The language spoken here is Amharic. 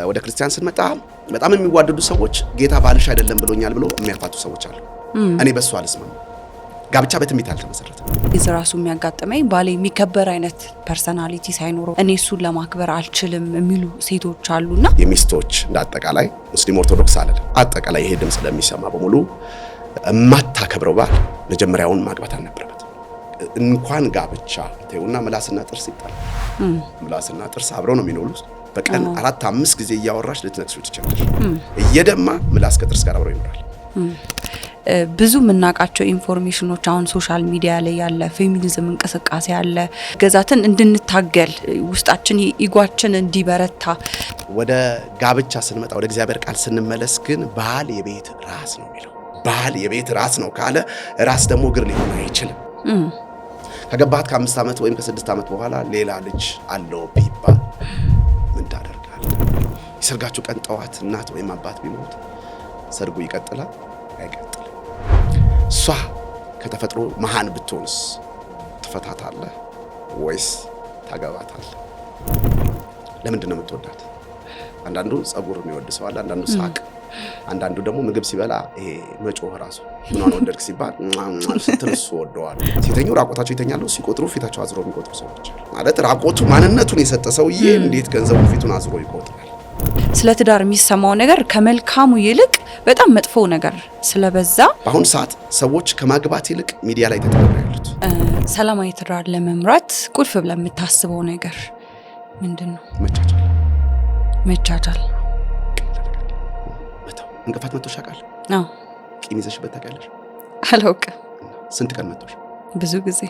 ወደ ክርስቲያን ስንመጣ በጣም የሚዋደዱ ሰዎች ጌታ ባልሽ አይደለም ብሎኛል ብሎ የሚያፋቱ ሰዎች አሉ። እኔ በሱ አልስማም። ጋብቻ በትንቢት አልተመሰረተም። እራሱ የሚያጋጥመኝ ባሌ የሚከበር አይነት ፐርሰናሊቲ ሳይኖረው እኔ እሱን ለማክበር አልችልም የሚሉ ሴቶች አሉና የሚስቶች እንዳጠቃላይ ሙስሊም ኦርቶዶክስ አይደለም አጠቃላይ ይሄ ድምጽ ለሚሰማ በሙሉ ማታከብረው ባል መጀመሪያውን ማግባት አልነበረበት። እንኳን ጋብቻ ተውና ምላስና ጥርስ ይጣል። ምላስና ጥርስ አብረው ነው የሚኖሩት። በቀን 4-5 ጊዜ እያወራሽ ልትነክሱ ትችላለሽ። እየደማ ምላስ ከጥርስ ጋር አብረው ይኖራል። ብዙ ምናቃቸው ኢንፎርሜሽኖች አሁን ሶሻል ሚዲያ ላይ ያለ ፌሚኒዝም እንቅስቃሴ ያለ ገዛትን እንድንታገል ውስጣችን ኢጓችን እንዲበረታ ወደ ጋብቻ ስንመጣ ወደ እግዚአብሔር ቃል ስንመለስ ግን ባል የቤት ራስ ነው የሚለው። ባል የቤት ራስ ነው ካለ ራስ ደግሞ እግር ሊሆን አይችልም። ከገባት ከ5 ዓመት ወይም ከ6 ዓመት በኋላ ሌላ ልጅ አለው ቢባል ምን ታደርጋለህ? የሰርጋችሁ ቀን ጠዋት እናት ወይም አባት ቢሞት ሰርጉ ይቀጥላል አይቀጥልም? እሷ ከተፈጥሮ መሃን ብትሆንስ ትፈታታለህ ወይስ ታገባታለህ? ለምንድን ነው የምትወዳት? አንዳንዱ ጸጉር የሚወድ ሰው አለ፣ አንዳንዱ ሳቅ፣ አንዳንዱ ደግሞ ምግብ ሲበላ ይሄ መጮህ ራሱ ምኗን ወደድክ ሲባል ስትልሱ ወደዋል። ሲተኙ ራቆታቸው ይተኛሉ፣ ሲቆጥሩ ፊታቸው አዝሮ የሚቆጥሩ ሰዎች ማለት ራቆቱ ማንነቱን የሰጠ ሰውዬ እንዴት ገንዘቡ ፊቱን አዝሮ ይቆጥራል? ስለ ትዳር የሚሰማው ነገር ከመልካሙ ይልቅ በጣም መጥፎ ነገር ስለበዛ በአሁን ሰዓት ሰዎች ከማግባት ይልቅ ሚዲያ ላይ ተጠቅመው ያሉት። ሰላማዊ ትዳር ለመምራት ቁልፍ ብለህ የምታስበው ነገር ምንድነው? መቻቻል። መቻቻል እንቅፋት መጥቶሽ ያውቃል? አዎ። ቂም ይዘሽበት ታውቂያለሽ? አላውቅም። ስንት ቀን መጥቶሽ? ብዙ ጊዜ